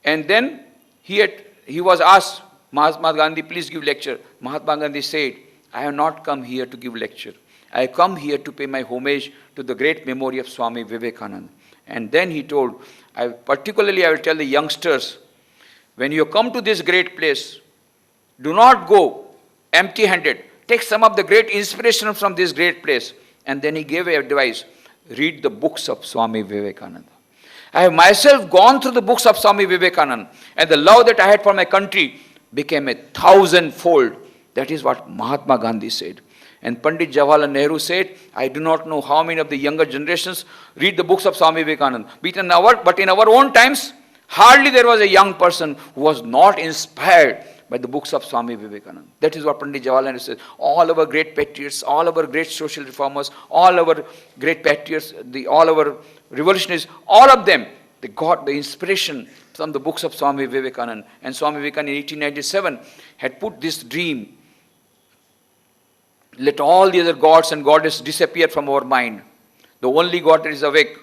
And then he was asked, Mahatma Gandhi, please give lecture. Mahatma Gandhi said, I have not come here to give lecture. I have come here to pay my homage to the great memory of Swami Vivekananda. And then he told, particularly I will tell the youngsters, when you come to this great place, do not go empty-handed. Take some of the great inspiration from this great place. And then he gave advice, read the books of Swami Vivekananda. I have myself gone through the books of Swami Vivekananda, and the love that I had for my country became 1,000-fold. That is what Mahatma Gandhi said. And Pandit Jawaharlal Nehru said, I do not know how many of the younger generations read the books of Swami Vivekananda. But in our own times, hardly there was a young person who was not inspired by the books of Swami Vivekananda. That is what Pandit Jawaharlal Nehru says. All our great patriots, all our great social reformers, all our great patriots, all our revolutionists, all of them, they got the inspiration from the books of Swami Vivekananda. And Swami Vivekananda in 1897 had put this dream, let all the other gods and goddesses disappear from our mind. The only God that is awake,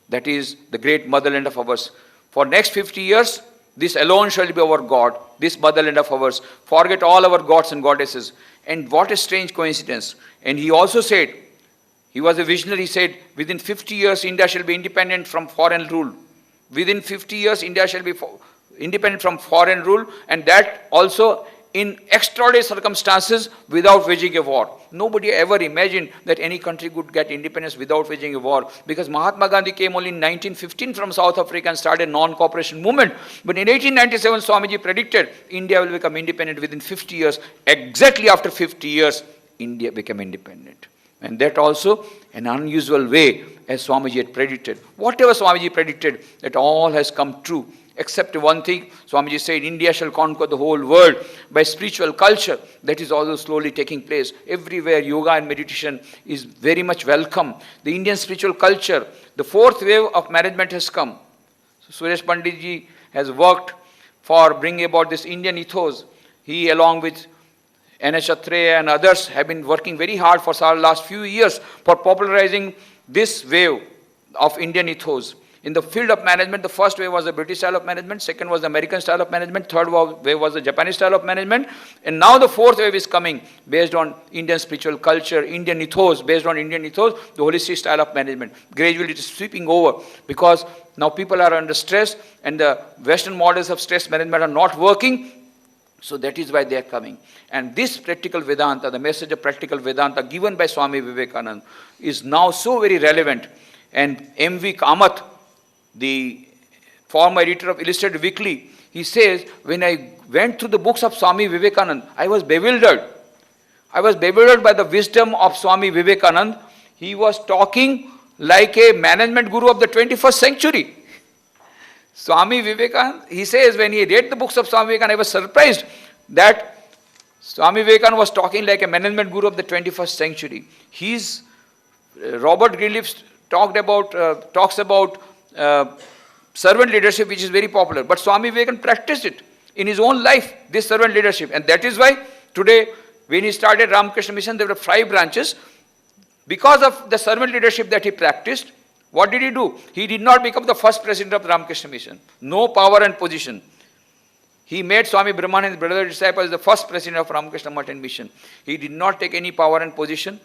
that is the great motherland of ours. For next 50 years, this alone shall be our God, this motherland of ours. Forget all our gods and goddesses. And what a strange coincidence. And he also said, he was a visionary, he said, within 50 years, India shall be independent from foreign rule. Within 50 years, India shall be independent from foreign rule, and that also in extraordinary circumstances without waging a war. Nobody ever imagined that any country could get independence without waging a war, because Mahatma Gandhi came only in 1915 from South Africa and started a non-cooperation movement. But in 1897, Swamiji predicted India will become independent within 50 years. Exactly after 50 years, India became independent. And that also an unusual way, as Swamiji had predicted. Whatever Swamiji predicted, that all has come true. Except one thing, Swamiji said, India shall conquer the whole world by spiritual culture. That is also slowly taking place. Everywhere yoga and meditation is very much welcome. The Indian spiritual culture, the fourth wave of management has come. So Suresh Panditji has worked for bringing about this Indian ethos. He, along with N.H. Atreya and others, have been working very hard for the last few years for popularizing this wave of Indian ethos. In the field of management, the first wave was the British style of management, second was the American style of management, third wave was the Japanese style of management, and now the fourth wave is coming based on Indian spiritual culture, Indian ethos, based on Indian ethos, the holistic style of management. Gradually it is sweeping over, because now people are under stress and the Western models of stress management are not working. So that is why they are coming. And this practical Vedanta, the message of practical Vedanta given by Swami Vivekananda, is now so very relevant. And M.V. Kamath, the former editor of Illustrated Weekly, he says, when I went through the books of Swami Vivekananda, I was bewildered. I was bewildered by the wisdom of Swami Vivekananda. He was talking like a management guru of the 21st century. Swami Vivekananda, he says, when he read the books of Swami Vivekananda, I was surprised that Swami Vivekananda was talking like a management guru of the 21st century. Robert Greenleaf talks about servant leadership, which is very popular. But Swami Vivekananda practiced it in his own life, this servant leadership. And that is why today, when he started Ramakrishna Mission, there were 5 branches. Because of the servant leadership that he practiced, what did he do? He did not become the first president of the Ramakrishna Mission. No power and position. He made Swami Brahmanand, his brother disciple, the first president of Ramakrishna Mission. He did not take any power and position.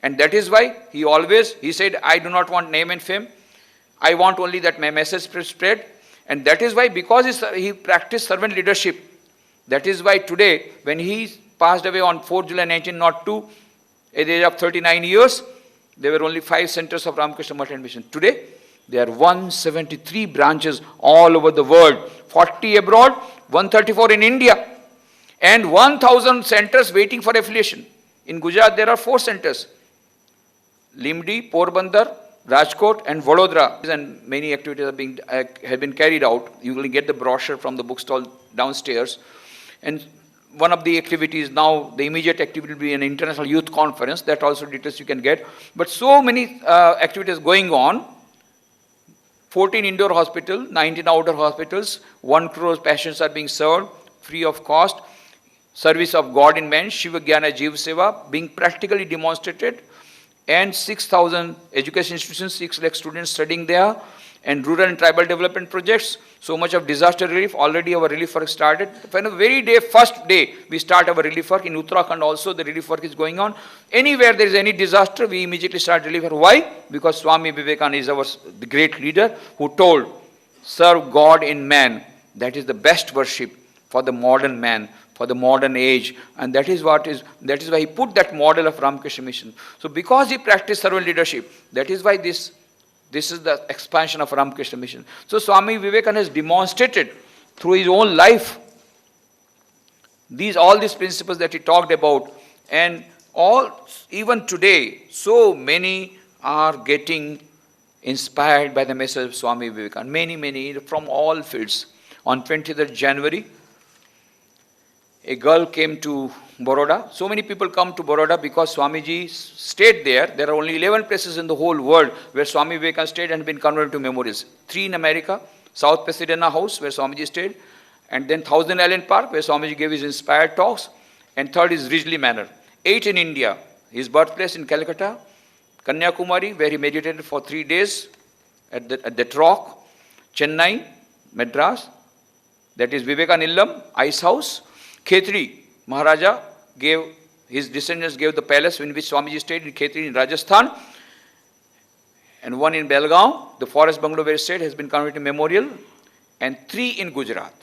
And that is why he said, I do not want name and fame. I want only that my message spread. And that is why, because he practiced servant leadership, that is why today, when he passed away on 4th July 1902, at the age of 39 years, there were only 5 centers of Ramakrishna Mission. Today, there are 173 branches all over the world, 40 abroad, 134 in India, and 1,000 centers waiting for affiliation. In Gujarat, there are 4 centers, Limdi, Porbandar, Rajkot and Vadodara, and many activities have been carried out. You will get the brochure from the bookstall downstairs. And one of the activities now, the immediate activity will be an international youth conference. That also details you can get. But so many activities going on. 14 indoor hospitals, 19 outdoor hospitals, 1 crore patients are being served free of cost. Service of God in man, Shiva Jnana Jiv Seva, being practically demonstrated. And 6,000 education institutions, 6 lakh students studying there. and rural and tribal development projects, so much of disaster relief. Already our relief work started. From the very day, first day, we start our relief work. In Uttarakhand also, the relief work is going on. Anywhere there is any disaster, we immediately start relief work. Why? Because Swami Vivekananda is the great leader who told, serve God in man. That is the best worship for the modern man, for the modern age. And that is why he put that model of Ramakrishna Mission. So because he practiced servant leadership, that is why this is the expansion of Ramakrishna Mission. So Swami Vivekananda has demonstrated through his own life all these principles that he talked about. And even today, so many are getting inspired by the message of Swami Vivekananda. Many from all fields. On 20th January, a girl came to Baroda. So many people come to Baroda because Swamiji stayed there. There are only 11 places in the whole world where Swami Vivekananda stayed and been converted to memorials. 3 in America, South Pasadena House where Swamiji stayed, and then Thousand Island Park where Swamiji gave his inspired talks, and 3rd is Ridgely Manor. 8 in India, his birthplace in Calcutta, Kanyakumari where he meditated for 3 days at that rock, Chennai, Madras, that is Vivekananda Illam, Ice House, Khetri, Maharaja his descendants gave the palace in which Swamiji stayed in Khetri in Rajasthan, and 1 in Belgaum, the forest bungalow where he stayed has been converted to memorial, and 3 in Gujarat.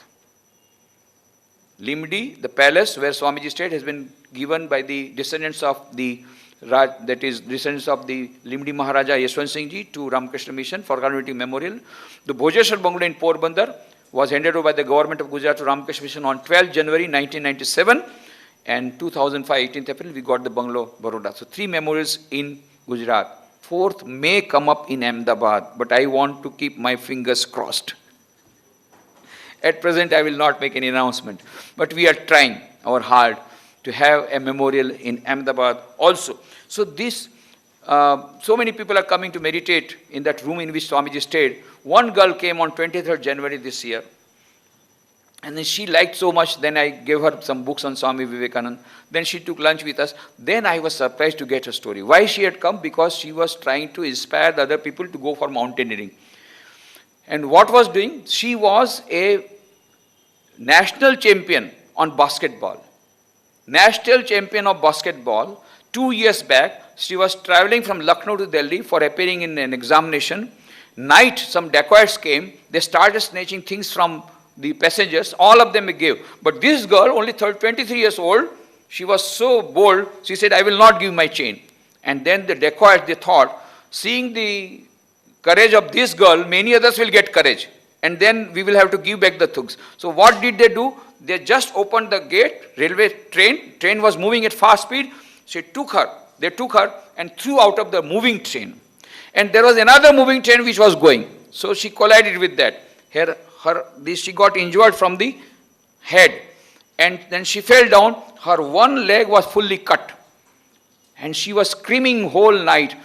Limdi, the palace where Swamiji stayed, has been given by the descendants of the Limdi Maharaja Yashwant Singh Ji to Ramakrishna Mission for converting memorial. The Bhojeshwar bungalow in Porbandar was handed over by the government of Gujarat to Ramakrishna Mission on 12 January 1997, and 2005, 18th April, we got the bungalow Baroda. So 3 memorials in Gujarat. 4th may come up in Ahmedabad, but I want to keep my fingers crossed. At present, I will not make any announcement, but we are trying our hard to have a memorial in Ahmedabad also. So so many people are coming to meditate in that room in which Swamiji stayed. One girl came on 23rd January this year, and then she liked so much, then I gave her some books on Swami Vivekananda. Then she took lunch with us. Then I was surprised to get her story. Why she had come? Because she was trying to inspire the other people to go for mountaineering. And what was doing? She was a national champion on basketball. National champion of basketball. 2 years back, she was traveling from Lucknow to Delhi for appearing in an examination. Night, some dacoits came. They started snatching things from the passengers. All of them gave. But this girl, only 23 years old, she was so bold. She said, I will not give my chain. And then the dacoits, they thought, seeing the courage of this girl, many others will get courage. And then we will have to give back the thugs. So what did they do? They just opened the gate, train was moving at fast speed. They took her and threw out of the moving train. And there was another moving train which was going. So she collided with that. She got injured from the head. And then she fell down. Her one leg was fully cut. And she was screaming whole night.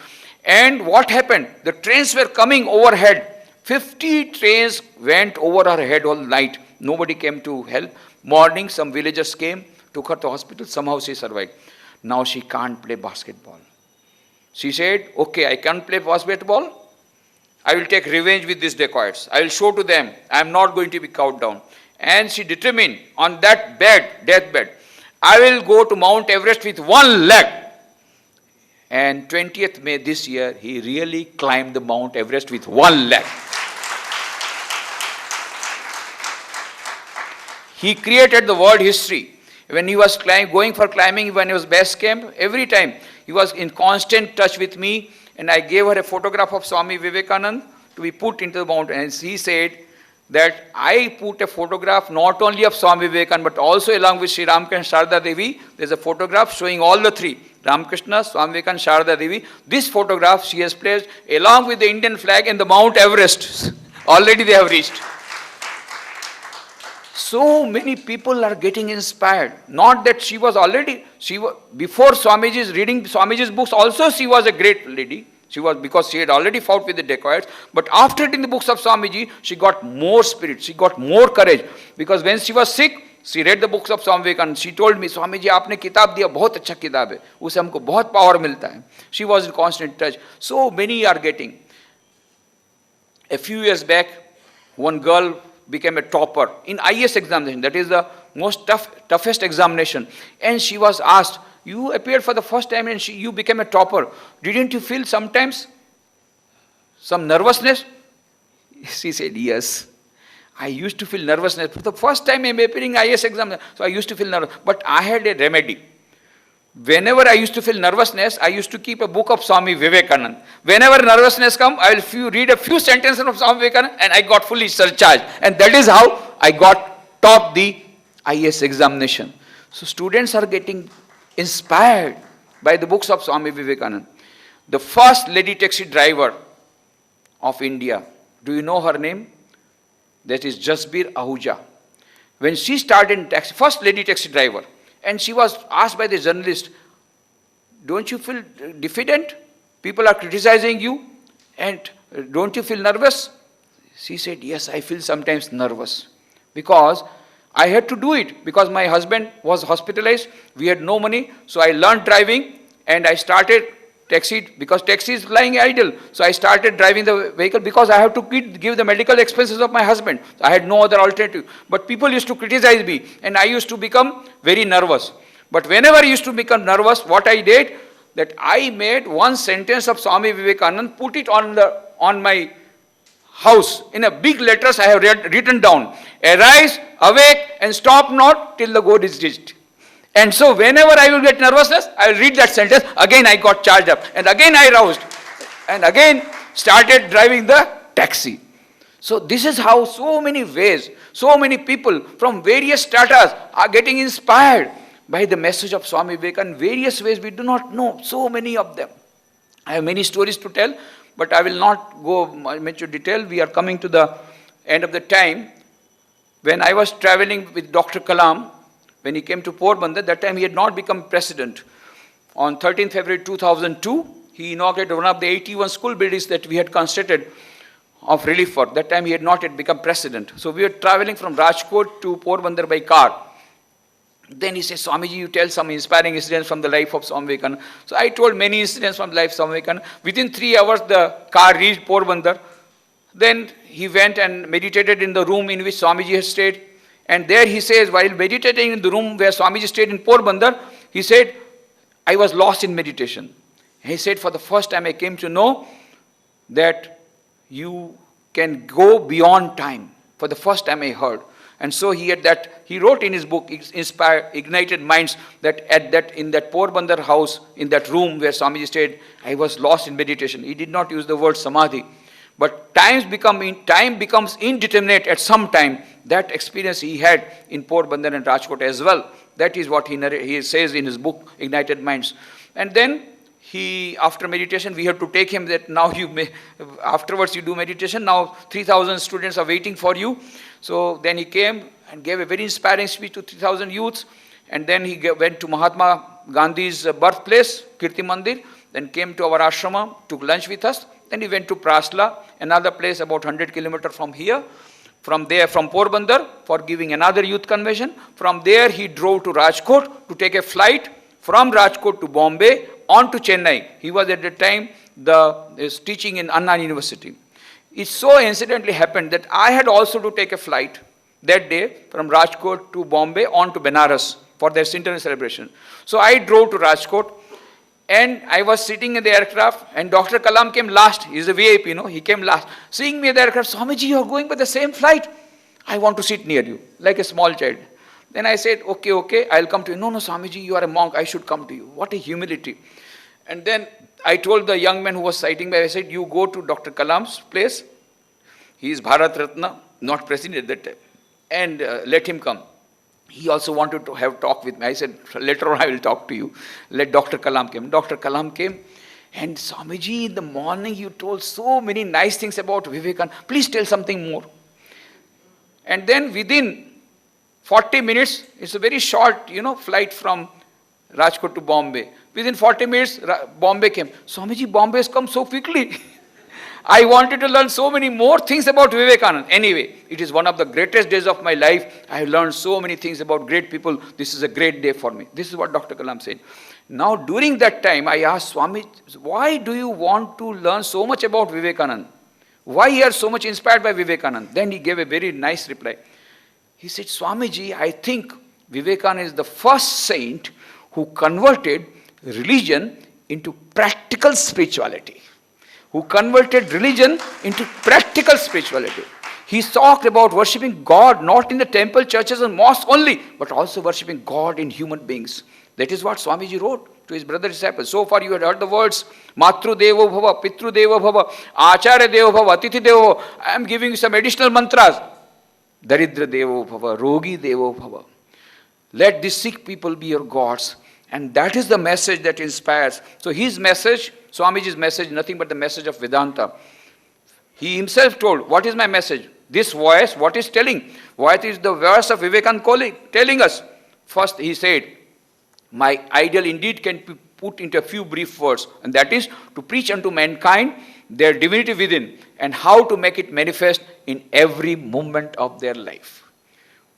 And what happened? The trains were coming overhead. 50 trains went over her head all night. Nobody came to help. Morning, some villagers came, took her to hospital. Somehow she survived. Now she can't play basketball. She said, okay, I can't play basketball. I will take revenge with these dacoits. I will show to them I am not going to be cowed down. And she determined on that deathbed, I will go to Mount Everest with one leg. And 20th May this year, he really climbed the Mount Everest with one leg. He created the world history. When he was going for climbing, when he was base camp, every time he was in constant touch with me, and I gave her a photograph of Swami Vivekananda to be put into the mountain. And he said that I put a photograph not only of Swami Vivekananda, but also along with Sri Ramakrishna Sharda Devi. There's a photograph showing all the three, Ramakrishna, Swami Vivekananda, Sharda Devi. This photograph she has placed along with the Indian flag in the Mount Everest. Already they have reached. So many people are getting inspired. Not that she was before Swamiji's reading Swamiji's books also she was a great lady. Because she had already fought with the dacoits. But after reading the books of Swamiji, she got more spirit, she got more courage. Because when she was sick, she read the books of Swami Vivekananda. She told me, Swamiji, आपने किताब दिया, बहुत अच्छा किताब है. उससे हमको बहुत power मिलता है. She was in constant touch. So many are getting. A few years back, one girl became a topper in IS examination. That is the most toughest examination. And she was asked, you appeared for the first time and you became a topper. Didn't you feel sometimes some nervousness? She said, yes. I used to feel nervousness. For the first time I'm appearing IS exam, so I used to feel nervous. But I had a remedy. Whenever I used to feel nervousness, I used to keep a book of Swami Vivekananda. Whenever nervousness comes, I will read a few sentences of Swami Vivekananda and I got fully surcharged. And that is how I got topped the IS examination. So students are getting inspired by the books of Swami Vivekananda. The first lady taxi driver of India, do you know her name? That is Jasbir Ahuja. When she started in taxi, first lady taxi driver, and she was asked by the journalist, don't you feel diffident? People are criticizing you, and don't you feel nervous? She said, yes, I feel sometimes nervous, because I had to do it, because my husband was hospitalized, we had no money, so I learned driving, and I started taxi, because taxi is lying idle. So I started driving the vehicle because I have to give the medical expenses of my husband. I had no other alternative. But people used to criticize me and I used to become very nervous. But whenever I used to become nervous, what I did, that I made one sentence of Swami Vivekananda, put it on my house. In a big letters I have written down, arise, awake and stop not till the goal is reached. And so whenever I will get nervousness, I will read that sentence, again I got charged up, and again I roused, and again started driving the taxi. So this is how so many ways, so many people from various stratas are getting inspired by the message of Swami Vivekananda. Various ways we do not know, so many of them. I have many stories to tell, but I will not go much into detail. We are coming to the end of the time. When I was traveling with Dr. Kalam, when he came to Porbandar, that time he had not become president. On 13th February 2002, he inaugurated one of the 81 school buildings that we had constructed of relief work. That time he had not yet become president. So we were traveling from Rajkot to Porbandar by car. Then he said, Swamiji, you tell some inspiring incidents from the life of Swami Vivekananda. So I told many incidents from the life of Swami Vivekananda. Within 3 hours, the car reached Porbandar. Then he went and meditated in the room in which Swamiji had stayed. And there he says, while meditating in the room where Swamiji stayed in Porbandar, he said, I was lost in meditation. And he said, for the first time I came to know that you can go beyond time. For the first time I heard. And so he wrote in his book, Ignited Minds, that in that Porbandar house, in that room where Swamiji stayed, I was lost in meditation. He did not use the word samadhi. But time becomes indeterminate at some time. That experience he had in Porbandar and Rajkot as well. That is what he says in his book, Ignited Minds. And then after meditation, we have to take him that now afterwards you do meditation. Now 3,000 students are waiting for you. So then he came and gave a very inspiring speech to 3,000 youths. And then he went to Mahatma Gandhi's birthplace, Kirti Mandir. Then came to our ashrama, took lunch with us. Then he went to Prasla, another place about 100 kilometers from here. From there, from Porbandar, for giving another youth convention. From there, he drove to Rajkot to take a flight from Rajkot to Bombay on to Chennai. He was at the time teaching in Anna University. It so incidentally happened that I had also to take a flight that day from Rajkot to Bombay on to Benares for their centenary celebration. So I drove to Rajkot. And I was sitting in the aircraft and Dr. Kalam came last. He's a VIP, he came last. Seeing me in the aircraft, Swamiji, you are going by the same flight. I want to sit near you, like a small child. Then I said, okay, I'll come to you. No, Swamiji, you are a monk, I should come to you. What a humility. And then I told the young man who was sitting by, I said, you go to Dr. Kalam's place. He is Bharat Ratna, not president at that time. And let him come. He also wanted to have talk with me. I said, later on I will talk to you. Let Dr. Kalam come. Dr. Kalam came. And Swamiji, in the morning you told so many nice things about Vivekananda. Please tell something more. And then within 40 minutes, it's a very short, flight from Rajkot to Bombay. Within 40 minutes, Bombay came. Swamiji, Bombay has come so quickly. I wanted to learn so many more things about Vivekananda. Anyway, it is one of the greatest days of my life. I have learned so many things about great people. This is a great day for me. This is what Dr. Kalam said. Now, during that time, I asked Swami, why do you want to learn so much about Vivekananda? Why he are so much inspired by Vivekananda? Then he gave a very nice reply. He said, Swamiji, I think Vivekananda is the first saint who converted religion into practical spirituality. Who converted religion into practical spirituality. He talked about worshipping God not in the temple, churches and mosques only, but also worshipping God in human beings. That is what Swamiji wrote to his brother disciples. So far you had heard the words, Matru Devo Bhava, Pitru Devo Bhava, Acharya Devo Bhava, Atithi Devo Bhava. I am giving you some additional mantras. Daridra Devo Bhava, Rogi Devo Bhava. Let these sick people be your gods. And that is the message that inspires. So his message, Swamiji's message, nothing but the message of Vedanta. He himself told, what is my message? This voice, what is telling? What is the verse of Vivekananda telling us? First he said, my ideal indeed can be put into a few brief words. And that is to preach unto mankind their divinity within and how to make it manifest in every moment of their life.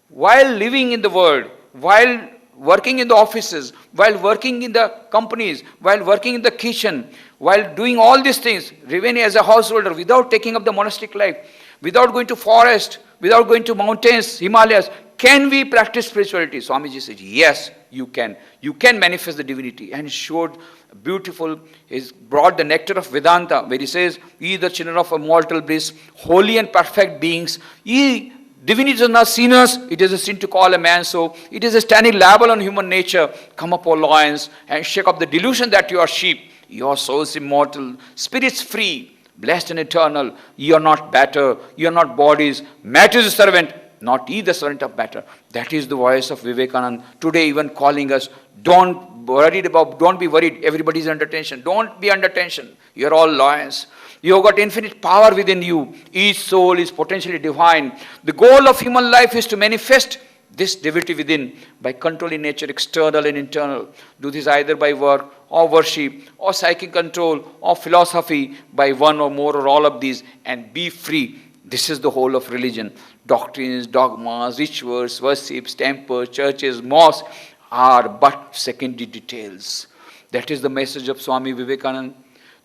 While living in the world, while working in the offices, while working in the companies, while working in the kitchen, while doing all these things, remaining as a householder, without taking up the monastic life, without going to forest, without going to mountains, Himalayas, can we practice spirituality? Swamiji said, yes, you can. You can manifest the divinity. And showed beautiful, he brought the nectar of Vedanta, where he says, ye the children of immortal bliss, holy and perfect beings, ye divinity is not sinners, it is a sin to call a man so. It is a standing label on human nature. Come up, O lions, and shake off the delusion that you are sheep. Your soul is immortal, spirits free, blessed and eternal. Ye are not better, ye are not bodies. Matter is a servant, not ye the servant of matter. That is the voice of Vivekananda. Today even calling us, don't be worried, everybody is under tension. Don't be under tension. You are all lions. You have got infinite power within you. Each soul is potentially divine. The goal of human life is to manifest this divinity within by controlling nature, external and internal. Do this either by work or worship or psychic control or philosophy, by one or more or all of these, and be free. This is the whole of religion. Doctrines, dogmas, rituals, worships, temples, churches, mosques are but secondary details. That is the message of Swami Vivekananda.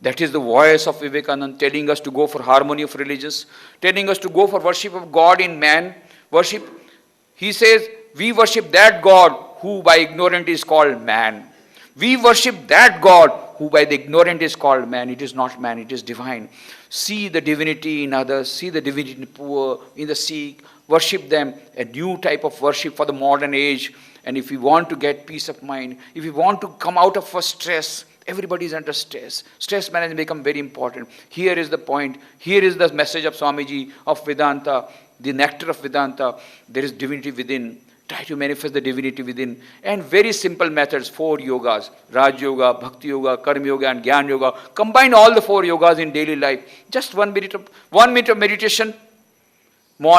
That is the voice of Vivekananda telling us to go for harmony of religions, telling us to go for worship of God in man. Worship, he says, we worship that God who by ignorant is called man. We worship that God who by the ignorant is called man. It is not man, it is divine. See the divinity in others, see the divinity in the poor, in the sick, worship them, a new type of worship for the modern age. And if we want to get peace of mind, if we want to come out of our stress, everybody is under stress. Stress management becomes very important. Here is the point. Here is the message of Swamiji, of Vedanta, the nectar of Vedanta. There is divinity within. Try to manifest the divinity within. And very simple methods, 4 yogas. Raj Yoga, Bhakti Yoga, Karma Yoga and Gyan Yoga. Combine all the 4 yogas in daily life. Just 1 minute of meditation. Morning.